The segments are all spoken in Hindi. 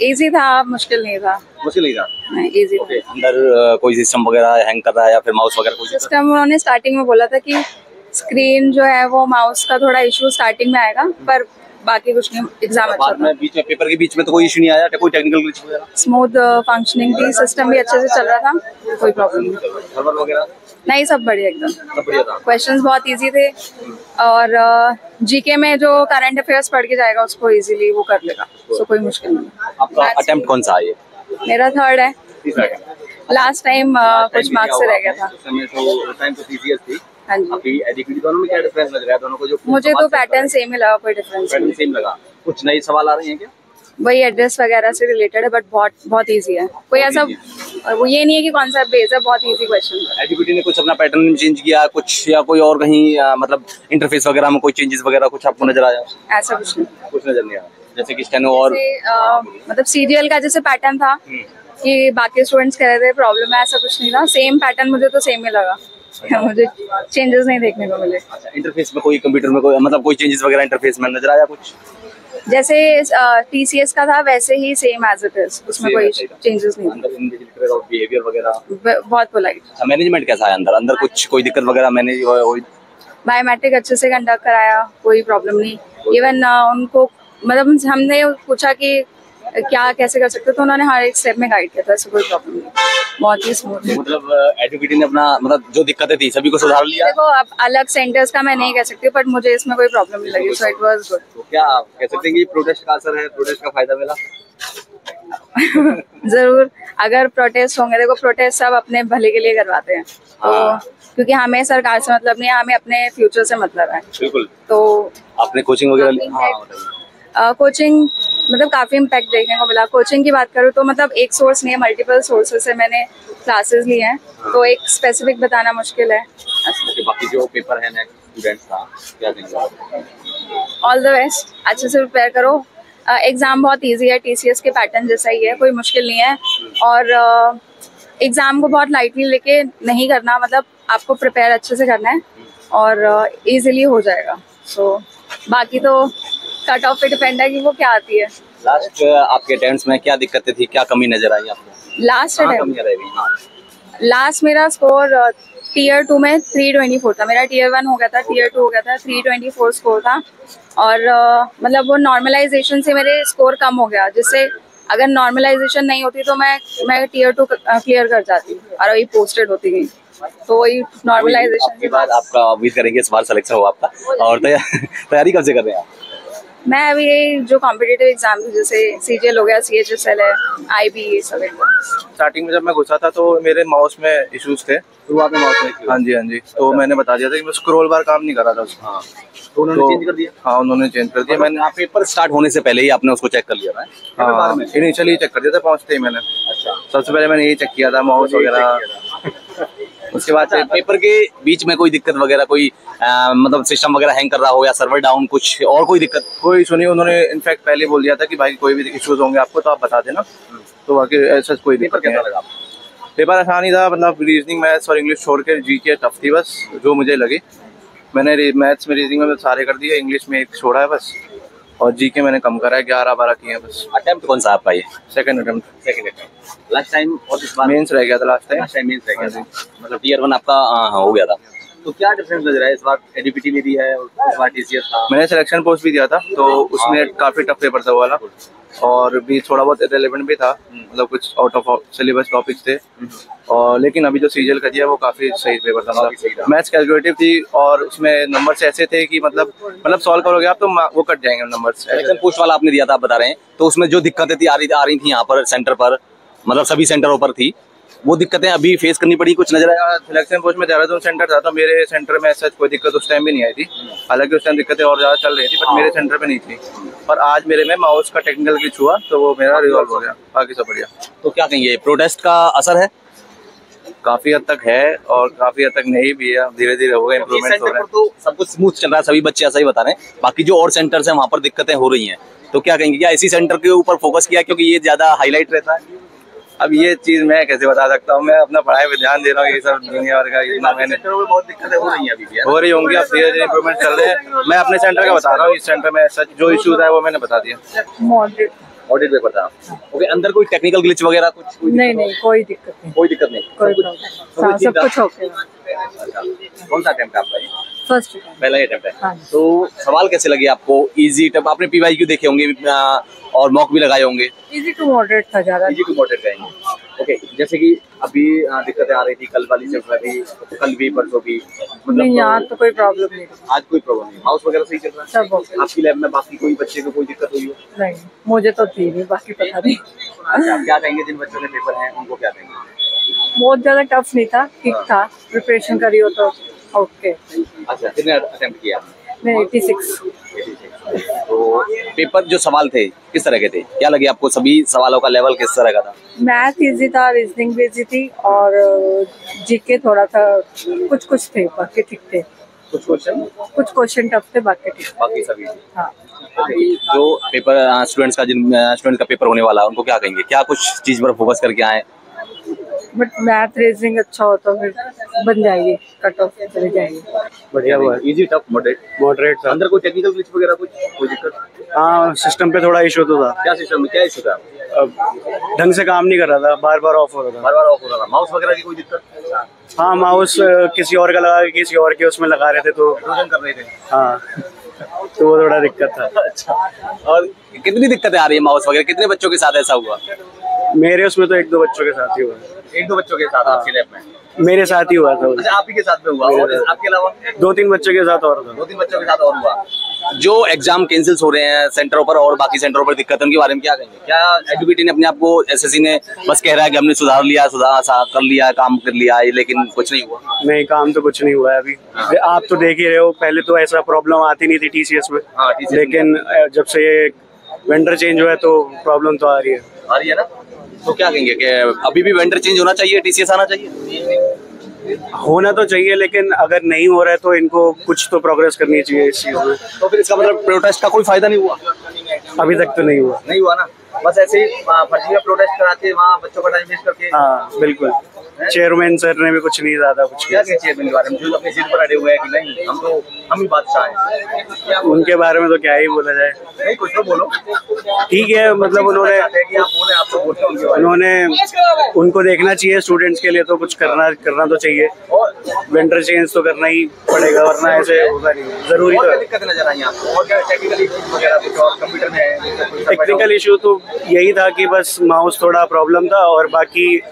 इजी था, मुश्किल नहीं था। मुश्किल नहीं था, इजी था। अंदर कोई सिस्टम वगैरह हैंग कर रहा है या फिर माउस वगैरह कोई सिस्टम उन्होंने स्टार्टिंग में बोला था कि स्क्रीन जो है वो माउस का थोड़ा इशू स्टार्टिंग में आएगा, पर बाकी कुछ नहीं। एग्जाम अच्छा था। बीच में पेपर के बीच में तो कोई इशू नहीं आया, कोई टेक्निकल ग्लिच वगैरह? स्मूथ फंक्शनिंग थी, सिस्टम भी अच्छे से चल रहा था, कोई प्रॉब्लम नहीं। सर्वर वगैरह नहीं, सब बढ़िया एकदम। सब बढ़िया था। क्वेश्चंस बहुत इजी थे और जीके में जो करंट अफेयर्स पढ़ के जाएगा उसको इजीली वो कर लेगा, सो कोई मुश्किल नहीं। आपका अटेम्प्ट कौन सा है ये? मेरा 3rd है। लास्ट टाइम कुछ मार्क्स से रह गया था। हाँ जी। दोनों में क्या डिफरेंस लग रहा है दोनों को? जो मुझे तो पैटर्न सेम ही लगा, कोई डिफरेंस नहीं। सेम लगा। कुछ नए सवाल आ रहे हैं क्या? वही एड्रेस वगैरह से रिलेटेड है, बट बहुत इजी है। कोई ऐसा वो ये नहीं है कि कॉन्सेप्ट बेस्ड है, बहुत इजी क्वेश्चन है। एडीपीटी ने कुछ अपना पैटर्न चेंज किया कुछ, या कोई और कहीं मतलब इंटरफेस वगैरह में कोई चेंजेस वगैरह कुछ आपको नजर आया? ऐसा कुछ नहीं, कुछ नजर नहीं आया। जैसे कि स्टेनो और मतलब सीरियल का जैसे पैटर्न था कि बाकी स्टूडेंट्स कह रहे थे प्रॉब्लम है, ऐसा कुछ नहीं था। सेम पैटर्न मुझे तो सेम ही लगा, मुझे चेंजेस नहीं देखने को मिले। अच्छा, इंटरफेस में कोई कंप्यूटर में कोई मतलब कोई चेंजेस वगैरह इंटरफेस में नजर आया कुछ? जैसे टीसीएस का था वैसे ही सेम एज इट इज, उसमें कोई चेंजेस नहीं था। बिहेवियर वगैरह बहुत पोलाइट। अच्छा, मैनेजमेंट कैसा है अंदर? अंदर कुछ कोई दिक्कत वगैरह मैनेज? बायोमेट्रिक अच्छे से कंडक्ट कराया, कोई प्रॉब्लम नहीं। इवन उनको मतलब हमने पूछा कि क्या कैसे कर सकते, तो उन्होंने हर एक स्टेप में गाइड किया था, ऐसा कोई प्रॉब्लम नहीं। बहुत ही स्मूथ। मतलब एडुकेटी ने अपना मतलब जो दिक्कतें थी सभी को सुधार लिया। देखो अब अलग सेंटर्स का मैं नहीं कह सकती, बट मुझे इसमें कोई प्रॉब्लम नहीं लगी, सो इट वाज गुड। तो क्या आप कह सकते हैं कि प्रोटेस्ट का असर है, प्रोटेस्ट का फायदा मिला? जरूर, अगर प्रोटेस्ट होंगे, देखो प्रोटेस्ट सब अपने भले के लिए करवाते हैं, तो क्योंकि हमें सरकार से मतलब नहीं है, हमें अपने फ्यूचर से मतलब है। बिल्कुल। तो आपने कोचिंग वगैरह कोचिंग मतलब काफी इम्पैक्ट देखने को मिला। कोचिंग की बात करूँ तो मतलब एक सोर्स नहीं है, मल्टीपल सोर्सेज से मैंने क्लासेस ली हैं, तो एक स्पेसिफिक बताना मुश्किल है। बाकी जो पेपर है नेक्स्ट स्टूडेंट्स का क्या देंगे? ऑल द बेस्ट, अच्छे से प्रिपेयर करो। एग्जाम बहुत इजी है, टीसीएस के पैटर्न जैसा ही है, कोई मुश्किल नहीं है। और एग्जाम को बहुत लाइटली लेके नहीं करना, मतलब आपको प्रिपेयर अच्छे से करना है और इजीली हो जाएगा। सो बाकी तो कट ऑफ पे डिपेंड है कि वो क्या आती है। लास्ट आपके अटेम्प्ट्स में क्या दिक्कतें थी, क्या कमी नजर आई आपको? लास्ट अटेम्प्ट, लास्ट मेरा स्कोर टीयर 2 में 324 था। मेरा टीयर 1 हो गया था, टीयर 2 हो गया था, 324 स्कोर था। और मतलब वो नॉर्मलाइजेशन से मेरे स्कोर कम हो गया, जिससे अगर नॉर्मलाइजेशन नहीं होती तो मैं टीयर 2 क्लियर कर जाती और वही पोस्टेड होती गई। तो वही नॉर्मलाइजेशन के बाद आपका उम्मीद करेंगे इस बार सिलेक्शन हो आपका। और तैयारी कब से कर रहे हैं आप? मैं अभी जो कॉम्पिटिटिव एग्जाम जैसे सीजीएल हो गया, सीएचएसएल है, आईबी, ये सब एग्जाम। स्टार्टिंग में जब मैं घुसा था तो मेरे माउस में इश्यूज थे। शुरुआत में माउस में? हाँ जी। तो मैंने बता दिया था कि मैं स्क्रॉल बार काम नहीं कर रहा था उसका। हाँ। तो उन्होंने चेंज कर दिया? हाँ, उन्होंने चेंज कर दिया। मैंने पेपर स्टार्ट होने से पहले ही आपने उसको चेक कर लिया था? हाँ, इनिशियली चेक कर दिया था पहुँचते ही मैंने। अच्छा, सबसे पहले मैंने यही चेक किया था, माउस वगैरह। उसके बाद पेपर के बीच में कोई दिक्कत वगैरह, कोई मतलब सिस्टम वगैरह हैंग कर रहा हो या सर्वर डाउन, कुछ और कोई दिक्कत? कोई सुनी, उन्होंने इनफैक्ट पहले बोल दिया था कि भाई कोई भी इश्यूज होंगे आपको तो आप बता देना। तो बाकी ऐसा कोई दिक्कत नहीं लगा। पेपर आसान ही था, मतलब रीजनिंग, मैथ्स और इंग्लिश छोड़ के जीके टफ थी बस, जो मुझे लगी। मैंने मैथ्स में, रीजनिंग में सारे कर दिए, इंग्लिश में एक छोड़ा है बस, और जीके मैंने कम करा है, 11-12 किए हैं बस। अटेम्प्ट कौन सा आपका ये? Second attempt. लास्ट टाइम और इस बार मेंस रह गया था। लास्ट टाइम मेंस रह गया था, मतलब टीयर 1 आपका हो गया था। तो क्या डिफरेंस नजर है इस बार? एडीपीटी में भी है और इस बार टीसीएस था। मैंने सिलेक्शन पोस्ट भी दिया था, तो उसमें काफी टफ पेपर था वो वाला, और भी थोड़ा बहुत इरेलेवेंट भी था, मतलब कुछ आउट ऑफ सिलेबस टॉपिक्स थे। और लेकिन अभी जो सीजीएल का दिया वो काफी सही पेपर था, मतलब मैथ्स कैलकुलेटिव थी और उसमें नंबर्स ऐसे थे कि मतलब सॉल्व करोगे आप तो वो कट जाएंगे नंबर्स। सिलेक्शन पोस्ट वाला आपने दिया था, आप बता रहे हैं, तो उसमें जो दिक्कतें थी आ रही थी यहाँ पर सेंटर पर, मतलब सभी सेंटरों पर थी, वो दिक्कतें अभी फेस करनी पड़ी, कुछ नजर आया? सिलेक्शन पोस्ट में देहरादून सेंटर था, तो मेरे सेंटर में ऐसा कोई दिक्कत उस टाइम भी नहीं आई थी। हालांकि उस टाइम दिक्कतें और ज्यादा चल रही थी, बट मेरे सेंटर पे नहीं थी। और आज मेरे में माउस का टेक्निकल ग्लिच हुआ तो वो मेरा रिजॉल्व हो गया, बाकी सब बढ़िया। तो क्या कहेंगे, प्रोटेस्ट का असर है? काफी हद तक है और काफी हद तक नहीं भी है, धीरे धीरे होगा, इम्प्रूवमेंट हो रहा है। तो सब कुछ स्मूथ चल रहा है, सभी बच्चे ऐसा ही बता रहे हैं। बाकी जो और सेंटर्स हैं वहाँ पर दिक्कतें हो रही हैं, तो क्या कहेंगे, क्या इसी सेंटर के ऊपर फोकस किया क्योंकि ये ज्यादा हाईलाइट रहता है? अब ये चीज मैं कैसे बता सकता हूँ, मैं अपना पढ़ाई पे ध्यान दे रहा हूँ, ये सब दुनिया भर का इतना मैंने बहुत दिक्कतें हो रही हैं अभी हो रही होंगी, अब धीरे धीरे इम्प्रूवमेंट चल रहे हैं। मैं अपने सेंटर का बता रहा हूँ, इस सेंटर में ऐसा जो इश्यूज है वो मैंने बता दिया। ऑडिट पेपर था। ओके, अंदर कोई टेक्निकल ग्लिच वगैरह कुछ? नहीं, कोई दिक्कत नहीं, कोई दिक्कत नहीं, कोई सब प्रॉब्लम, ठीक सब था? कुछ ओके। अच्छा, कौन सा अटेम्प्ट है आपका ये? फर्स्ट पहला ही अटेम्प्ट है। हाँ। तो सवाल कैसे लगे आपको? इजी टफ, आपने PYQ देखे होंगे और मॉक भी लगाए होंगे। इजी टू मॉडरेट था ज्यादा। इजी टू मॉडरेट रहेंगे। ओके, जैसे कि अभी दिक्कतें आ रही थी, कल वाली चल रही थी, कल भी परसों भी, नहीं, यहाँ तो कोई प्रॉब्लम नहीं, आज कोई प्रॉब्लम नहीं, माउस वगैरह सही चल रहा है? सब ओके। आपकी लैब में बाकी कोई बच्चे को कोई दिक्कत हुई हो? नहीं, मुझे तो थी नहीं, बाकी पता नहीं। अच्छा, आप क्या कहेंगे जिन बच्चों के पेपर हैं उनको क्या कहेंगे? बहुत ज्यादा टफ नहीं था, ठीक था, प्रिपरेशन करी हो तो ओके। अच्छा, कितने अटेम्प्ट किया आपने? मैं 86। तो पेपर जो सवाल थे किस तरह के थे? क्या लगे आपको सभी सवालों का लेवल किस तरह का था? मैथ इजी था, रीजनिंग भी इजी थी, और जीके थोड़ा था, कुछ थे, बाकी ठीक थे। कुछ क्वेश्चन टफ थे, बाकी ठीक। बाकी सभी? हाँ। जो पेपर स्टूडेंट्स का पेपर होने वाला है उनको क्या कहेंगे? क्या कुछ चीज पर फोकस करके आए? बट मैथ रीजनिंग अच्छा हो तो फिर बन जाएगी, कट ऑफ चली जाएगी। बढ़िया हुआ। इजी टफ मॉडरेट था। अंदर कोई टेक्निकल ग्लिच वगैरह कोई दिक्कत? हाँ, सिस्टम पे थोड़ा इशू तो था। क्या सिस्टम में क्या इशू था? ढंग से काम नहीं कर रहा था, बार बार ऑफ हो रहा था। बार ऑफ हो रहा था। माउस वगैरह की कोई दिक्कत? हाँ, माउस किसी और का लगा के किसी और के उसमें लगा रहे थे तो ट्यूशन कर रहे थे? हाँ, तो वो थोड़ा दिक्कत था। अच्छा, और कितनी दिक्कतें आ रही है माउस वगैरह? कितने बच्चों के साथ ऐसा हुआ? मेरे उसमें तो 1-2 बच्चों के साथ ही हुआ। 1-2 बच्चों के साथ आपके लैब में? मेरे साथ ही हुआ था। अच्छा, आप ही के साथ में हुआ? और आपके अलावा 2-3 बच्चों के साथ और था। 2-3 बच्चों के साथ और हुआ। जो एग्जाम कैंसिल हो रहे हैं सेंटरों पर और बाकी सेंटरों पर दिक्कत, उनके बारे में क्या कहेंगे? क्या एडुकेटी ने अपने आप को, SSC ने बस कह रहा है कि हमने सुधार लिया, कर लिया, काम कर लिया, लेकिन कुछ नहीं हुआ? नहीं, काम तो कुछ नहीं हुआ है अभी। आप तो देख ही रहे हो, पहले तो ऐसा प्रॉब्लम आती नहीं थी TCS में। हाँ, TCS लेकिन जब से ये वेंडर चेंज हुआ है तो प्रॉब्लम तो आ रही है ना? तो क्या कहेंगे कि अभी भी वेंडर चेंज होना चाहिए, TCS आना चाहिए? होना तो चाहिए, लेकिन अगर नहीं हो रहा है तो इनको कुछ तो प्रोग्रेस करनी चाहिए इस चीज में। तो फिर इसका मतलब प्रोटेस्ट का कोई फायदा नहीं हुआ? अभी तक तो नहीं हुआ ना, बस ऐसे ही फर्जी में प्रोटेस्ट कराते वहाँ बच्चों का टाइम वेस्ट करके। हाँ, बिल्कुल। चेयरमैन सर ने भी कुछ नहीं ज्यादा कुछ क्या चेयरमैन के बारे में, जो अपनी सीट पर अड़े हुए हैं कि नहीं हम ही बादशाह हैं? उनके बारे में तो क्या ही बोला जाए। नहीं, कुछ तो बोलो। ठीक है, मतलब उन्होंने उनको देखना चाहिए, स्टूडेंट्स के लिए तो कुछ करना तो चाहिए। वेंडर चेंज तो करना ही पड़ेगा, वरना ऐसे होगा नहीं, जरूरी तो है। दिक्कत नजर आई आपको? और क्या टेक्निकल इश्यूज वगैरह कुछ और कंप्यूटर में? टेक्निकल इशू तो यही था कि बस माउस थोड़ा प्रॉब्लम था, और बाकी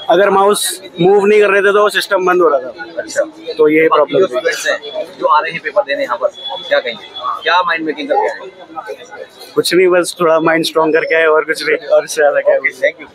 अगर माउस मूव नहीं कर रहे थे तो सिस्टम बंद हो रहा था। अच्छा, तो ये प्रॉब्लम जो स्टूडेंट्स हैं जो आ रहे हैं पेपर देने यहाँ पर, क्या कहेंगे? क्या माइंड मेकिंग करके आए? कुछ नहीं, बस थोड़ा माइंड स्ट्रॉन्ग करके आए, और कुछ नहीं, और इससे ज्यादा क्या है। Thank you.